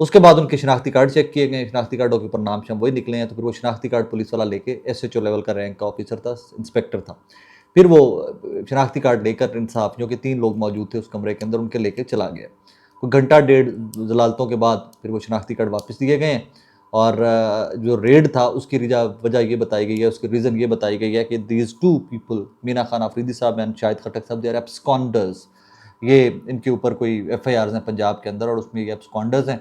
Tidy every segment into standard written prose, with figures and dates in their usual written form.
اس کے بعد ان کے شناختی کارڈ چیک کیے گئے, شناختی کارڈوں کے اوپر نام شام وہی نکلے ہیں. تو پھر وہ شناختی کارڈ پولیس والا لے کے, ایس ایچ او لیول کا رینک کا آفیسر تھا, انسپیکٹر تھا, پھر وہ شناختی کارڈ لے کر انصافیوں کے 3 لوگ موجود تھے اس کمرے کے اندر, ان کے لے کے چلا گیا. کوئی گھنٹہ ڈیڑھ ضلالتوں کے بعد پھر وہ شناختی کارڈ واپس دیے گئے ہیں. اور جو ریڈ تھا اس کی وجہ یہ بتائی گئی ہے, اس کی ریزن یہ بتائی گئی ہے کہ دیز 2 پیپل, مینا خان آفریدی صاحب اینڈ شاہد خٹک صاحب, دے آر ایبسکانڈرز. یہ ان کے اوپر کوئی ایف آئی آرز ہیں پنجاب کے اندر, اور اس میں یہ ایبسکانڈرز ہیں,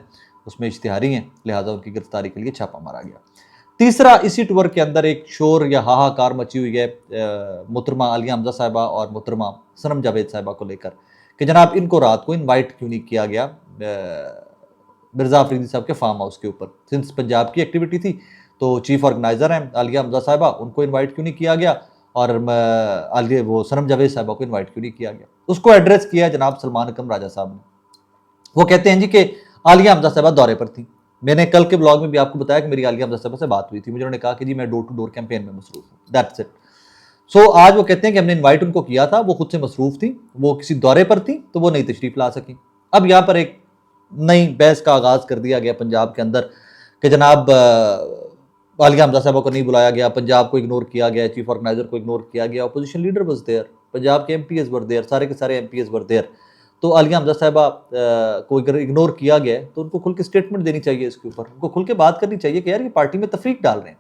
اس میں اشتہاری ہیں, لہٰذا ان کی گرفتاری کے لیے چھاپا مارا گیا. تیسرا, اسی ٹور کے اندر ایک شور یا ہاہاکار مچی ہوئی ہے محترمہ عالیہ حمزہ صاحبہ اور محترمہ صنم جاوید صاحبہ کو لے کر, کہ جناب ان کو رات کو انوائٹ کیوں نہیں کیا گیا مرزا آفریدی صاحب کے فارم ہاؤس کے اوپر. سنس پنجاب کی ایکٹیویٹی تھی تو چیف آرگنائزر ہیں عالیہ حمزہ صاحبہ, ان کو انوائٹ کیوں نہیں کیا گیا, اور وہ صنم جاوید صاحبہ کو انوائٹ کیوں نہیں کیا گیا. اس کو ایڈریس کیا جناب سلمان اکرم راجہ صاحب نے. وہ کہتے ہیں جی کہ عالیہ حمزہ صاحبہ دورے پر تھیں. میں نے کل کے بلاگ میں بھی آپ کو بتایا کہ میری عالیہ حمزہ صاحبہ سے بات ہوئی تھی, مجھے انہوں نے کہا کہ جی میں ڈور ٹو ڈور کیمپین میں مصروف ہوں, دیٹس اٹ. سو آج وہ کہتے ہیں کہ ہم نے انوائٹ ان کو کیا تھا, وہ خود سے مصروف تھیں, وہ کسی دورے پر تھیں تو وہ نہیں تشریف لا سکیں. اب یہاں پر ایک نئی بحث کا آغاز کر دیا گیا پنجاب کے اندر کہ جناب عالیہ حمزہ صاحبہ کو نہیں بلایا گیا, پنجاب کو اگنور کیا گیا, چیف آرگنائزر کو اگنور کیا گیا, opposition leader was there, Punjab کے M Ps were there, سارے کے سارے M Ps were there. تو عالیہ حمزہ صاحبہ کو اگر اگنور کیا گیا تو ان کو کھل کے اسٹیٹمنٹ دینی چاہیے, اس کے اوپر ان کو کھل کے بات کرنی چاہیے کہ یار یہ پارٹی میں تفریق ڈال رہے ہیں.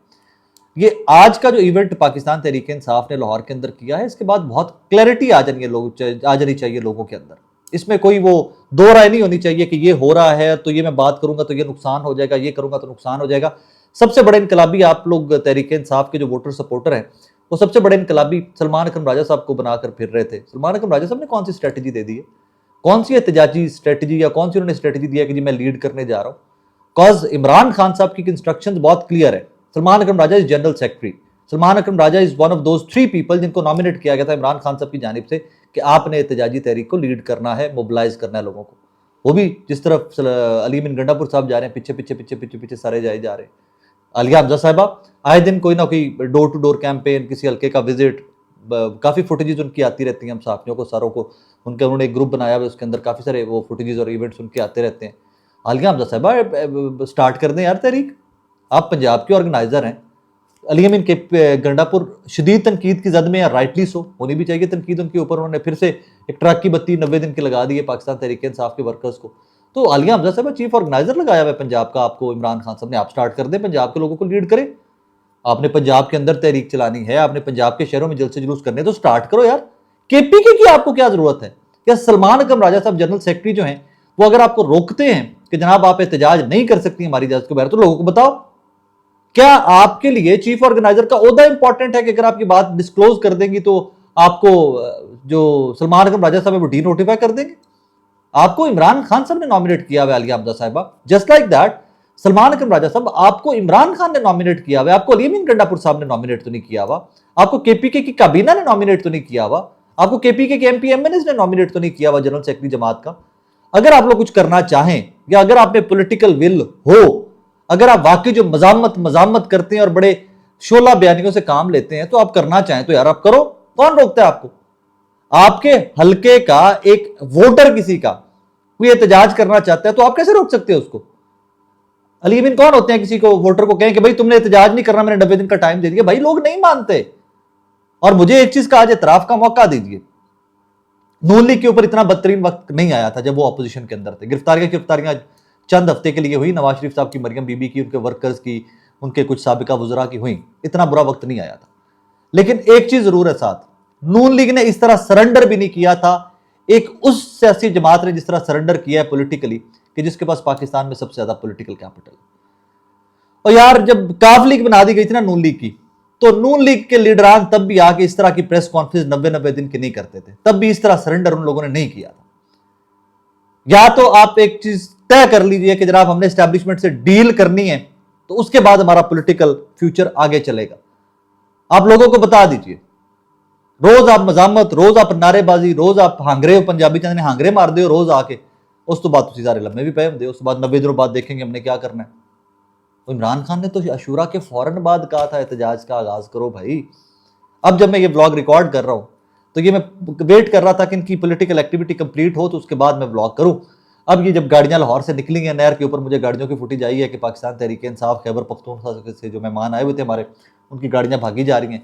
یہ آج کا جو ایونٹ پاکستان تحریک انصاف نے لاہور کے اندر کیا ہے, اس کے بعد بہت کلیئرٹی آ جانی چاہیے لوگوں کے اندر. اس میں کوئی وہ دو رائے نہیں ہونی چاہیے کہ یہ ہو رہا ہے تو یہ میں بات کروں گا تو یہ نقصان ہو جائے گا, یہ کروں گا تو نقصان ہو جائے گا. سب سے بڑے انقلابی آپ لوگ تحریک انصاف کے جو ووٹر سپورٹر ہیں, وہ سب سے بڑے انقلابی سلمان اکرم راجہ صاحب کو بنا کر پھر رہے تھے. سلمان اکرم راجہ صاحب نے کون سی اسٹریٹجی دے دی ہے, کون سی احتجاجی اسٹریٹجی یا کون سی انہوں نے اسٹریٹجی دیا کہ جی میں لیڈ کرنے جا رہا ہوں. کاز عمران خان صاحب کی انسٹرکشن بہت کلیئر ہے. Salman Akram Raja is general secretary, Salman Akram Raja is one of those 3 people جن کو نامینیٹ کیا گیا تھا عمران خان صاحب کی جانب سے کہ آپ نے احتجاجی تحریک کو لیڈ کرنا ہے, موبلائز کرنا ہے لوگوں کو. وہ بھی جس طرف علی بن گنڈا پور صاحب جا رہے ہیں, پیچھے سارے جائے جا رہے ہیں. عالیہ حمزہ صاحبہ آئے دن کوئی نہ کوئی ڈور ٹو ڈور کیمپین, کسی حلقے کا وزٹ, کافی فوٹیجز ان کی آتی رہتی ہیں. ہم صحافیوں کو ساروں کو انہوں نے ایک گروپ بنایا ہوا ہے, اس کے اندر کافی سارے وہ فوٹیجز اور ایونٹس ان کے آتے رہتے ہیں. عالیہ حمزہ صاحبہ سٹارٹ کر دیں یار تحریک, آپ پنجاب کے آرگنائزر ہیں. علی بن گنڈا پور شدید تنقید کی زد میں, رائٹلی سو, ہونی بھی چاہیے تنقید ان کے اوپر. انہوں نے پھر سے ایک ٹرک کی بتی 90 دن کے لگا دی ہے پاکستان تحریک انصاف کے ورکرز کو. تو عالیہ حمزہ صاحبہ چیف آرگنائزر لگایا ہوا ہے پنجاب کا آپ کو عمران خان صاحب نے, آپ سٹارٹ کر دیں, پنجاب کے لوگوں کو لیڈ کریں. آپ نے پنجاب کے اندر تحریک چلانی ہے, آپ نے پنجاب کے شہروں میں جلسے جلوس کرنے, تو سٹارٹ کرو یار. کے پی کے کی آپ کو کیا ضرورت ہے؟ یا سلمان اکرم راجہ صاحب جنرل سیکرٹری جو ہیں وہ اگر آپ کو روکتے ہیں کہ جناب آپ احتجاج نہیں کر سکتی ہماری اجازت کے بغیر, تو لوگوں کو بتاؤ کیا آپ کے لیے چیف آرگنائزر کا عہدہ امپورٹنٹ ہے کہ اگر آپ کی بات ڈسکلوز کر دیں گی تو آپ کو جو سلمان اکرم راجہ صاحب ہے وہ ڈی نوٹیفائی کر دیں گے؟ آپ کو عمران خان صاحب نے نامینیٹ کیا ہوا ہے عالیہ حمزہ صاحبہ, just like that. Salman Akram راجہ صاحب آپ کو عمران خان نے نامینیٹ کیا ہوا ہے, آپ کو علی بن گنڈا پور صاحب نے نامینیٹ تو نہیں کیا ہوا, آپ کو کے پی کے کی کابینہ نے نامینیٹ تو نہیں کیا ہوا, آپ کو کے پی کے M P M N As نے نامینیٹ تو نہیں کیا ہوا جنرل سیکرٹری جماعت کا. اگر آپ لوگ کچھ کرنا چاہیں یا اگر آپ میں پولیٹیکل ول ہو, اگر آپ واقعی جو مزاحمت کرتے ہیں اور بڑے شعلہ بیانیوں سے کام لیتے ہیں تو آپ کرنا چاہیں تو یار آپ کرو, کون روکتا ہے آپ کو؟ آپ کے حلقے کا ایک ووٹر کسی کا کوئی احتجاج کرنا چاہتا ہے تو آپ کیسے روک سکتے ہیں اس کو؟ علی بن کون ہوتے ہیں کسی کو ووٹر کو کہیں کہ بھائی تم نے احتجاج نہیں کرنا, میں نے 90 دن کا ٹائم دے دیا؟ بھائی لوگ نہیں مانتے. اور مجھے ایک چیز کا آج اعتراف کا موقع دیجیے, نون لیگ کے اوپر اتنا بدترین وقت نہیں آیا تھا جب وہ اپوزیشن کے اندر تھے. گرفتاریاں چند ہفتے کے لیے ہوئی, نواز شریف صاحب کی, مریم بی بی کی, ان کے ورکرز کی, ان کے کچھ سابقہ وزراء کی ہوئیں. اتنا برا وقت نہیں آیا تھا. لیکن ایک چیز ضرور ہے ساتھ, نون لیگ نے اس طرح سرنڈر بھی نہیں کیا تھا ایک اس سیاسی جماعت نے جس طرح سرنڈر کیا ہے پولیٹیکلی, کہ جس کے پاس پاکستان میں سب سے زیادہ پولیٹیکل کیپٹل. اور یار جب کاف لیگ بنا دی گئی تھی نا نون لیگ کی, تو نون لیگ کے لیڈران تب بھی آ کے اس طرح کی پریس کانفرنس 90 دن کے نہیں کرتے تھے, تب بھی اس طرح سرنڈر ان لوگوں نے نہیں کیا تھا. یا تو آپ ایک چیز طے کر لیجئے کہ جناب ہم نے اسٹیبلشمنٹ سے ڈیل کرنی ہے, تو اس کے بعد ہمارا پولیٹیکل فیوچر آگے چلے گا. آپ لوگوں کو بتا دیجئے, روز آپ مزاحمت, روز آپ نعرے بازی, روز آپ ہانگرے ہو, پنجابی چاہتے ہیں ہانگرے مار دے ہو روز آ کے, اس تو بعد اسی سارے لمحے بھی پے ہوں دے, اس کے بعد 90 دنوں بعد دیکھیں گے ہم نے کیا کرنا ہے. عمران خان نے تو عاشورہ کے فوراً بعد کہا تھا احتجاج کا آغاز کرو بھائی. اب جب میں یہ ولاگ ریکارڈ کر رہا ہوں تو یہ میں ویٹ کر رہا تھا کہ ان کی پولیٹیکل ایکٹیویٹی کمپلیٹ ہو تو اس کے بعد میں ولاگ کروں. اب یہ جب گاڑیاں لاہور سے نکلی ہیں نہر کے اوپر، مجھے گاڑیوں کی فوٹیج آئی ہے کہ پاکستان تحریک انصاف خیبر پختونخوا سے جو مہمان آئے ہوئے تھے ہمارے، ان کی گاڑیاں بھاگی جا رہی ہیں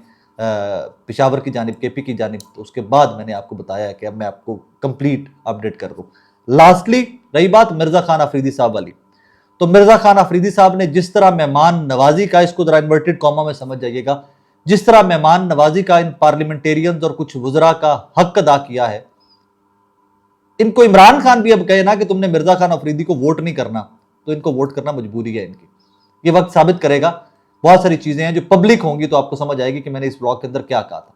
پشاور کی جانب، کے پی کی جانب. تو اس کے بعد میں نے آپ کو بتایا ہے کہ اب میں آپ کو کمپلیٹ اپڈیٹ کر دوں. لاسٹلی رہی بات مرزا خان آفریدی صاحب والی، تو مرزا خان آفریدی صاحب نے جس طرح مہمان نوازی کا، اس کو ذرا انورٹڈ کاما میں سمجھ جائیے گا، جس طرح مہمان نوازی کا ان پارلیمنٹیرینز اور کچھ وزراء کا حق ادا کیا ہے، ان کو عمران خان بھی اب کہے نا کہ تم نے مرزا خان آفریدی کو ووٹ نہیں کرنا، تو ان کو ووٹ کرنا مجبوری ہے ان کی. یہ وقت ثابت کرے گا. بہت ساری چیزیں ہیں جو پبلک ہوں گی تو آپ کو سمجھ آئے گی کہ میں نے اس بلاگ کے اندر کیا کہا تھا.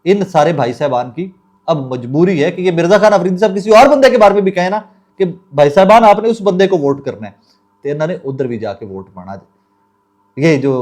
ان سارے بھائی صاحبان کی اب مجبوری ہے کہ یہ مرزا خان آفریدی صاحب کسی اور بندے کے بارے میں بھی کہیں نا کہ بھائی صاحبان آپ نے اس بندے کو ووٹ کرنا ہے، تو انہوں نے ادھر بھی جا کے ووٹ مانا. یہ جو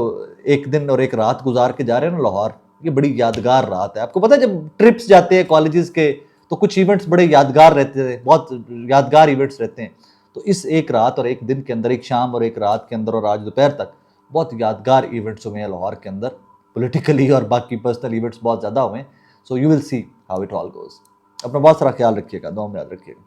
ایک دن اور ایک رات گزار کے جا رہے ہیں نا لاہور، یہ بڑی یادگار رات ہے. آپ کو پتہ ہے جب ٹرپس جاتے ہیں کالجز کے تو کچھ ایونٹس بڑے یادگار رہتے ہیں، بہت یادگار ایونٹس رہتے ہیں. تو اس ایک رات اور ایک دن کے اندر، ایک شام اور ایک رات کے اندر اور آج دوپہر تک بہت یادگار ایونٹس ہوئے ہیں لاہور کے اندر، پولیٹیکلی اور باقی پرسنل ایونٹس بہت زیادہ ہوئے ہیں. So you will see how it all goes. اپنا بہت سارا خیال رکھیے گا، دعاؤں میں یاد رکھیے گا.